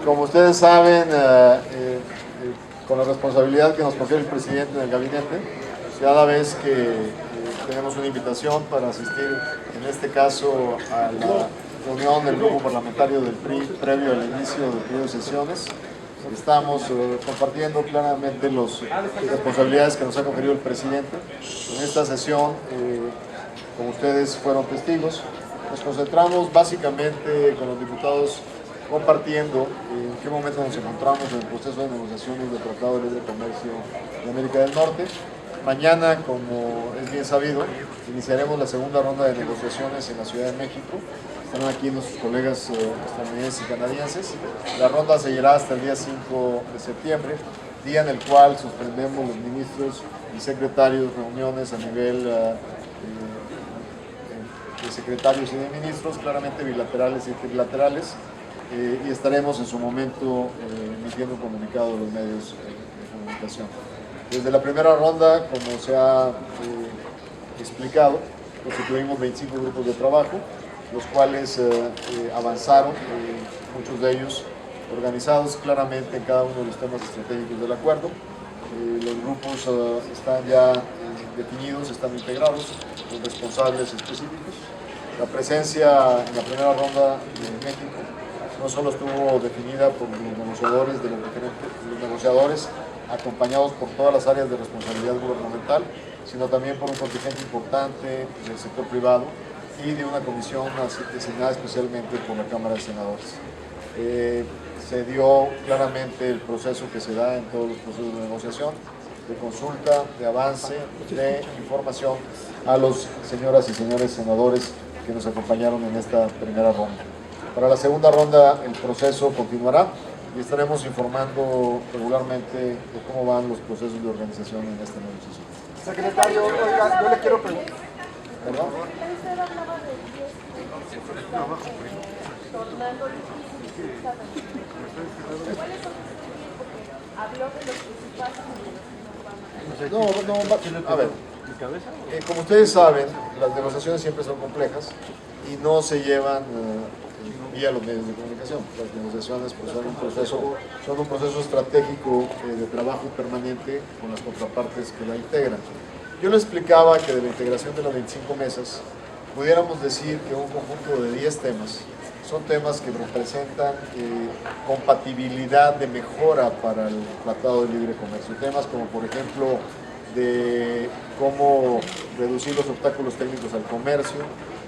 Como ustedes saben, con la responsabilidad que nos confiere el presidente en el gabinete, cada vez que tenemos una invitación para asistir, en este caso, a la reunión del grupo parlamentario del PRI previo al inicio del periodo de sesiones, estamos compartiendo claramente las responsabilidades que nos ha conferido el presidente. En esta sesión, como ustedes fueron testigos, nos concentramos básicamente con los diputados compartiendo en qué momento nos encontramos en el proceso de negociaciones del Tratado de Libre Comercio de América del Norte. Mañana, como es bien sabido, iniciaremos la segunda ronda de negociaciones en la Ciudad de México. Están aquí nuestros colegas estadounidenses y canadienses. La ronda seguirá hasta el día 5 de septiembre, día en el cual suspendemos los ministros y secretarios reuniones a nivel de secretarios y de ministros, claramente bilaterales y trilaterales, y estaremos en su momento emitiendo un comunicado a los medios de comunicación. Desde la primera ronda, como se ha explicado, constituimos 25 grupos de trabajo, los cuales avanzaron, muchos de ellos organizados claramente en cada uno de los temas estratégicos del acuerdo. Los grupos están ya definidos, están integrados, con responsables específicos. La presencia en la primera ronda de México no solo estuvo definida por los negociadores de los negociadores acompañados por todas las áreas de responsabilidad gubernamental, sino también por un contingente importante del sector privado y de una comisión designada especialmente por la Cámara de Senadores. Se dio claramente el proceso que se da en todos los procesos de negociación, de consulta, de avance, de información a los señoras y señores senadores que nos acompañaron en esta primera ronda. Para la segunda ronda el proceso continuará y estaremos informando regularmente de cómo van los procesos de organización en esta negociación. Secretario, oiga, yo le quiero preguntar. ¿Perdón? Usted hablaba de 10 tornando ¿cuáles son los estudios? Porque habló de los principales y de los que no van a... A ver, como ustedes saben, las negociaciones siempre son complejas y no se llevan vía los medios de comunicación. Las negociaciones pues, son un proceso estratégico de trabajo permanente con las contrapartes que la integran. Yo le explicaba que de la integración de las 25 mesas, pudiéramos decir que un conjunto de 10 temas son temas que representan compatibilidad de mejora para el Tratado de Libre Comercio. Temas como, por ejemplo, de cómo reducir los obstáculos técnicos al comercio,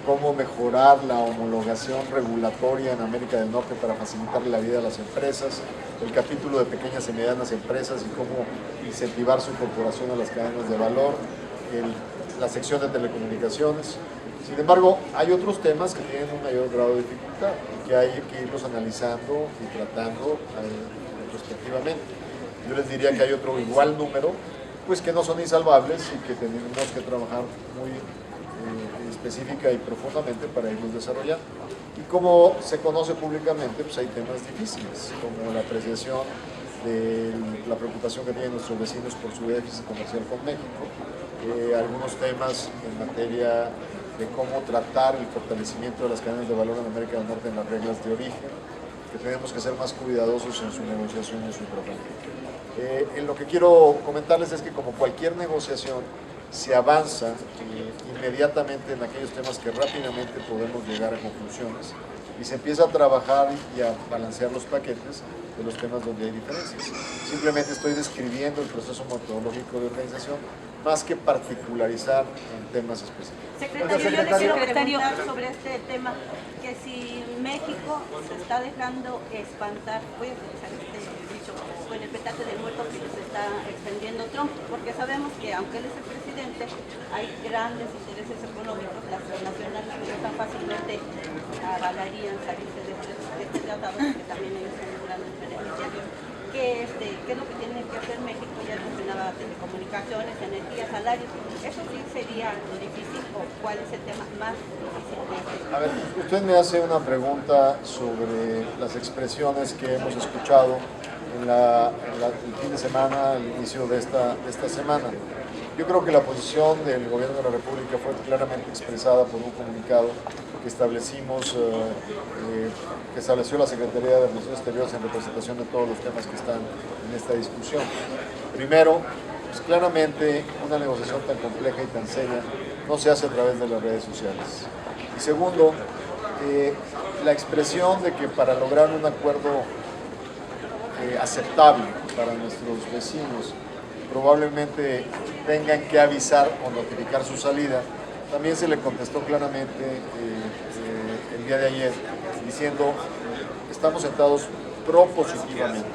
cómo mejorar la homologación regulatoria en América del Norte para facilitarle la vida a las empresas, el capítulo de pequeñas y medianas empresas y cómo incentivar su incorporación a las cadenas de valor, la sección de telecomunicaciones. Sin embargo, hay otros temas que tienen un mayor grado de dificultad y que hay que irlos analizando y tratando respectivamente. Yo les diría que hay otro igual número, pues que no son insalvables y que tenemos que trabajar muy específica y profundamente para irlos desarrollando. Y como se conoce públicamente, pues hay temas difíciles, como la apreciación de la preocupación que tienen nuestros vecinos por su déficit comercial con México, algunos temas en materia de cómo tratar el fortalecimiento de las cadenas de valor en América del Norte en las reglas de origen, que tenemos que ser más cuidadosos en su negociación y en su tratamiento. En lo que quiero comentarles es que como cualquier negociación, se avanza inmediatamente en aquellos temas que rápidamente podemos llegar a conclusiones y se empieza a trabajar y a balancear los paquetes de los temas donde hay diferencias. Simplemente estoy describiendo el proceso metodológico de organización más que particularizar en temas específicos. Secretario, yo le quiero preguntar sobre este tema, que si México se está dejando espantar, voy a utilizar este dicho, con el petate del muerto que se está extendiendo Trump, porque sabemos que aunque él es el presidente, hay grandes intereses económicos, las nacionales que no tan fácilmente avalarían salirse de este tratado, porque también ellos son grandes beneficiarios. ¿Qué es lo que tiene que hacer México? Ya mencionaba telecomunicaciones, energía, salarios. ¿Eso sí sería lo difícil o cuál es el tema más difícil de este? A ver, usted me hace una pregunta sobre las expresiones que hemos escuchado el fin de semana, al inicio de esta semana. Yo creo que la posición del Gobierno de la República fue claramente expresada por un comunicado que establecimos, que estableció la Secretaría de Relaciones Exteriores en representación de todos los temas que están en esta discusión. Primero, pues claramente una negociación tan compleja y tan seria no se hace a través de las redes sociales. Y segundo, la expresión de que para lograr un acuerdo aceptable para nuestros vecinos probablemente tengan que avisar o notificar su salida, también se le contestó claramente el día de ayer diciendo estamos sentados propositivamente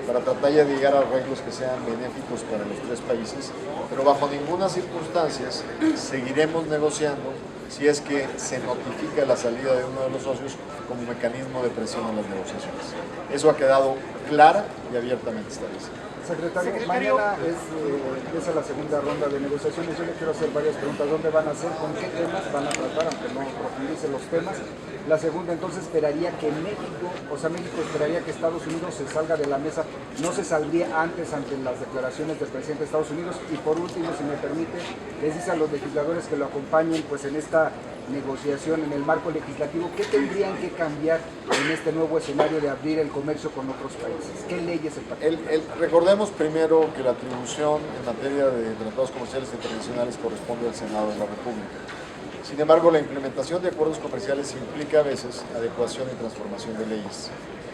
para tratar de llegar a arreglos que sean benéficos para los tres países, pero bajo ninguna circunstancia seguiremos negociando si es que se notifica la salida de uno de los socios como mecanismo de presión en las negociaciones. Eso ha quedado clara y abiertamente establecido. Secretario, mañana empieza la segunda ronda de negociaciones. Yo le quiero hacer varias preguntas. ¿Dónde van a ser? ¿Con qué temas van a tratar? Aunque no profundice los temas. La segunda, entonces, esperaría que México esperaría que Estados Unidos se salga de la mesa. ¿No se saldría antes ante las declaraciones del presidente de Estados Unidos? Y por último, si me permite, les dice a los legisladores que lo acompañen pues en esta negociación en el marco legislativo, ¿qué tendrían que cambiar en este nuevo escenario de abrir el comercio con otros países? ¿Qué leyes Recordemos primero que la atribución en materia de tratados comerciales internacionales corresponde al Senado de la República. Sin embargo, la implementación de acuerdos comerciales implica a veces adecuación y transformación de leyes.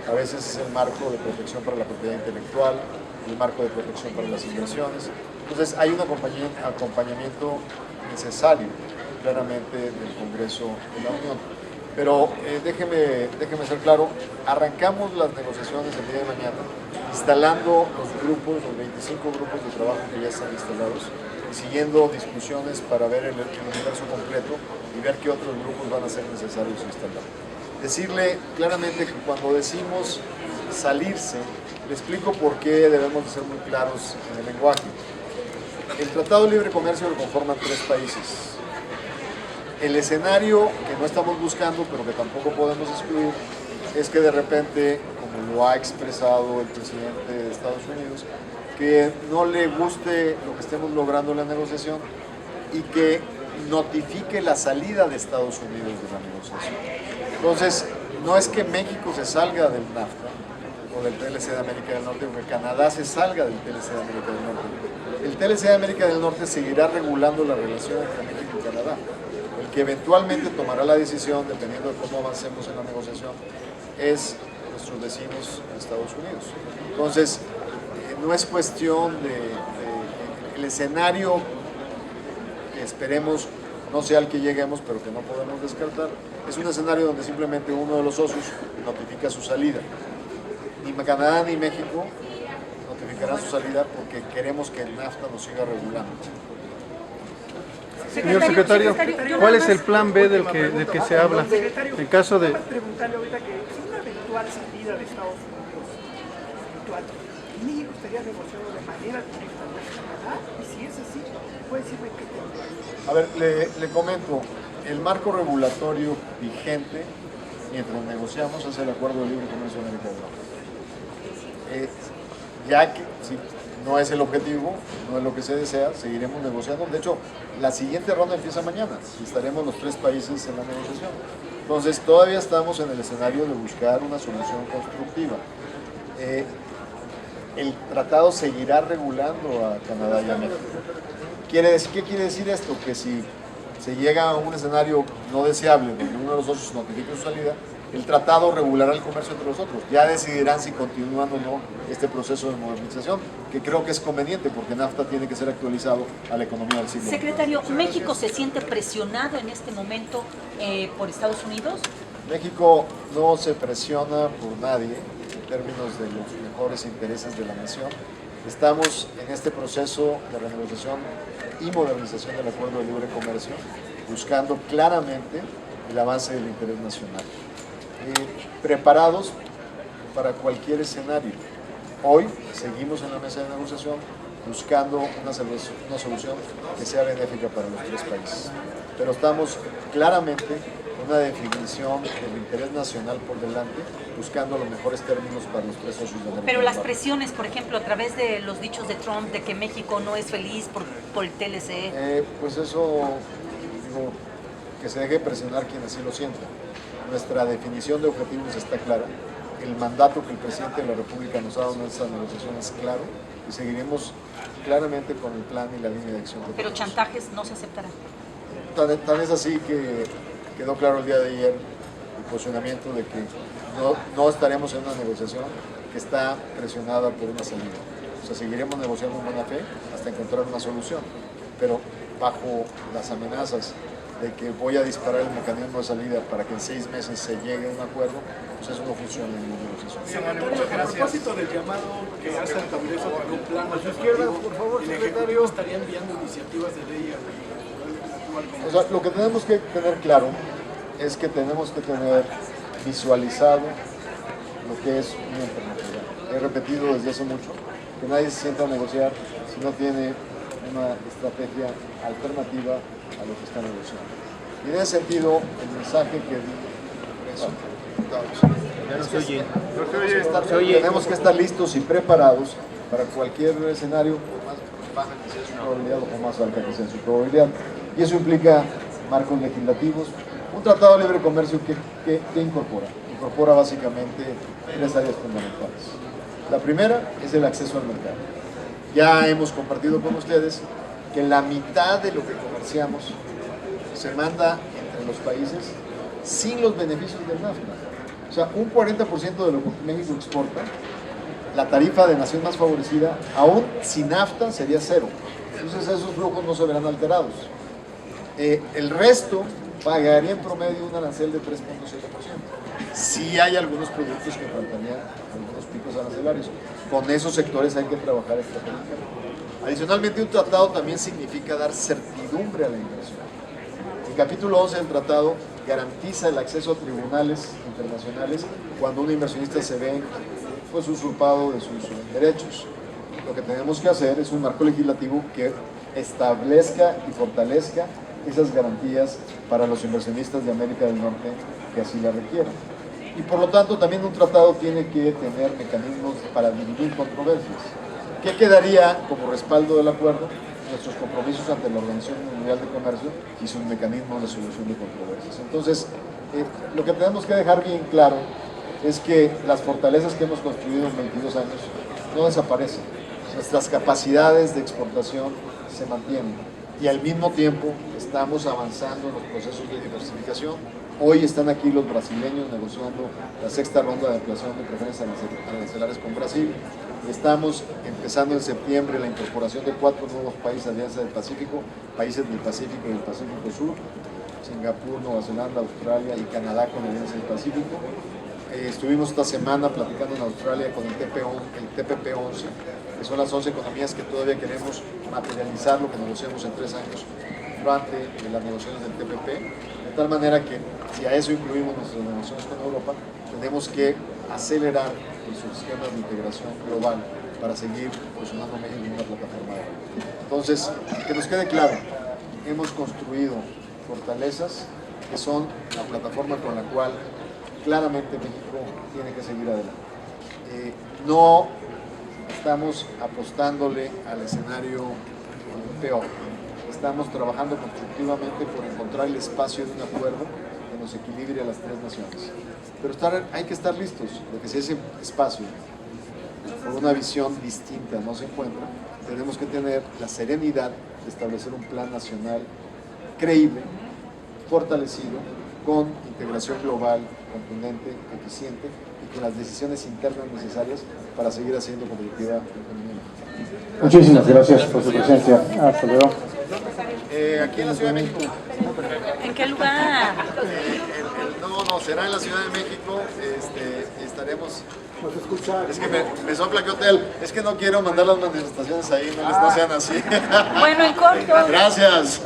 A veces es el marco de protección para la propiedad intelectual, el marco de protección para las inversiones. Entonces hay un acompañamiento necesario claramente del Congreso de la Unión. Pero déjeme ser claro, arrancamos las negociaciones el día de mañana instalando los 25 grupos de trabajo que ya están instalados y siguiendo discusiones para ver el universo completo y ver qué otros grupos van a ser necesarios instalar. Decirle claramente que cuando decimos salirse, le explico por qué debemos de ser muy claros en el lenguaje. El Tratado de Libre Comercio lo conforman 3 países. El escenario que no estamos buscando, pero que tampoco podemos excluir, es que de repente, como lo ha expresado el presidente de Estados Unidos, que no le guste lo que estemos logrando en la negociación y que notifique la salida de Estados Unidos de la negociación. Entonces, no es que México se salga del NAFTA o del TLC de América del Norte o que Canadá se salga del TLC de América del Norte. El TLC de América del Norte seguirá regulando la relación entre México y Canadá. El que eventualmente tomará la decisión, dependiendo de cómo avancemos en la negociación, es nuestros vecinos en Estados Unidos. Entonces, no es cuestión el escenario que esperemos no sea el que lleguemos, pero que no podemos descartar. Es un escenario donde simplemente uno de los socios notifica su salida. Ni Canadá ni México notificarán su salida porque queremos que el NAFTA nos siga regulando. Señor secretario, ¿cuál es el plan B del que se habla? En caso de... preguntarle ahorita que si una eventual salida de Estados Unidos, México estaría negociando de manera directa con Canadá, y si es así, puede decirme qué tendría. A ver, le comento, el marco regulatorio vigente mientras negociamos es el Acuerdo de Libre Comercio de América del Norte. Ya que si no es el objetivo, no es lo que se desea, seguiremos negociando. De hecho, la siguiente ronda empieza mañana y estaremos los 3 países en la negociación. Entonces, todavía estamos en el escenario de buscar una solución constructiva. El tratado seguirá regulando a Canadá y a México. ¿Qué quiere decir esto? Que si se llega a un escenario no deseable donde uno de los socios notifique su salida, el tratado regulará el comercio entre los otros. Ya decidirán si continúan o no este proceso de modernización, que creo que es conveniente porque NAFTA tiene que ser actualizado a la economía del siglo XXI. Secretario, ¿México se siente presionado en este momento por Estados Unidos? México no se presiona por nadie en términos de los mejores intereses de la nación. Estamos en este proceso de renegociación y modernización del Acuerdo de Libre Comercio, buscando claramente el avance del interés nacional. Preparados para cualquier escenario. Hoy seguimos en la mesa de negociación buscando una solución que sea benéfica para los 3 países. Pero estamos claramente con una definición del interés nacional por delante, buscando los mejores términos para los 3 socios de América. Pero las presiones, por ejemplo, a través de los dichos de Trump de que México no es feliz por el TLC. Pues eso, digo, que se deje presionar quien así lo sienta. Nuestra definición de objetivos está clara, el mandato que el presidente de la República nos ha dado en esta negociación es claro y seguiremos claramente con el plan y la línea de acción. Pero chantajes no se aceptarán. Tan es así que quedó claro el día de ayer el posicionamiento de que no estaremos en una negociación que está presionada por una salida. O sea, seguiremos negociando en buena fe hasta encontrar una solución, pero bajo las amenazas de que voy a disparar el mecanismo de salida para que en 6 meses se llegue a un acuerdo, pues eso no funciona en la negociación. A propósito del llamado que hace el Congreso para un plan A su izquierda, por favor, el secretario. Ejecutivo estaría enviando iniciativas de ley al actual Congreso. O sea, lo que tenemos que tener claro es que tenemos que tener visualizado lo que es una alternativa. He repetido desde hace mucho que nadie se sienta a negociar si no tiene una estrategia alternativa a lo que está negociando. Y en ese sentido, el mensaje que di tenemos que estar listos y preparados para cualquier escenario, por más baja que sea su probabilidad o por más alta que sea su probabilidad. Y eso implica marcos legislativos. Un tratado de libre comercio que incorpora. Incorpora básicamente 3 áreas fundamentales. La primera es el acceso al mercado. Ya hemos compartido con ustedes que la mitad de lo que comerciamos se manda entre los países sin los beneficios del NAFTA. O sea, un 40% de lo que México exporta, la tarifa de nación más favorecida, aún sin NAFTA sería 0. Entonces esos flujos no se verán alterados. El resto pagaría en promedio un arancel de 3.7%. Sí hay algunos productos que faltarían algunos picos arancelarios. Con esos sectores hay que trabajar estratégicamente. Adicionalmente, un tratado también significa dar certidumbre a la inversión. El capítulo 11 del tratado garantiza el acceso a tribunales internacionales cuando un inversionista se ve pues, usurpado de sus derechos. Lo que tenemos que hacer es un marco legislativo que establezca y fortalezca esas garantías para los inversionistas de América del Norte que así la requieran. Y por lo tanto también un tratado tiene que tener mecanismos para dirimir controversias. ¿Qué quedaría como respaldo del acuerdo? Nuestros compromisos ante la Organización Mundial de Comercio y sus mecanismos de solución de controversias. Entonces, lo que tenemos que dejar bien claro es que las fortalezas que hemos construido en 22 años no desaparecen. Nuestras capacidades de exportación se mantienen y al mismo tiempo estamos avanzando en los procesos de diversificación. Hoy están aquí los brasileños negociando la 6ª ronda de ampliación de preferencias arancelarias con Brasil. Estamos empezando en septiembre la incorporación de 4 nuevos países de Alianza del Pacífico, países del Pacífico y del Pacífico Sur, Singapur, Nueva Zelanda, Australia y Canadá con la Alianza del Pacífico. Estuvimos esta semana platicando en Australia con el TPP-11, que son las 11 economías que todavía queremos materializar lo que negociamos en 3 años durante las negociaciones del TPP, de tal manera que si a eso incluimos nuestras negociaciones con Europa, tenemos que acelerar sus esquemas de integración global para seguir posicionando a México en una plataforma. Entonces, que nos quede claro, hemos construido fortalezas que son la plataforma con la cual claramente México tiene que seguir adelante. No estamos apostándole al escenario peor. Estamos trabajando constructivamente por encontrar el espacio de un acuerdo que nos equilibre a las 3 naciones. Pero hay que estar listos, porque si ese espacio, por una visión distinta, no se encuentra, tenemos que tener la serenidad de establecer un plan nacional creíble, fortalecido, con integración global, contundente, eficiente y con las decisiones internas necesarias para seguir haciendo competitiva la economía. Muchísimas gracias por su presencia. Hasta luego. Aquí en la Ciudad de México. ¿En qué lugar? No, será en la Ciudad de México. Estaremos. Nos escucha. Es que me sopla que hotel. Es que no quiero mandar las manifestaciones ahí, no sean así. Bueno, en corto. Gracias.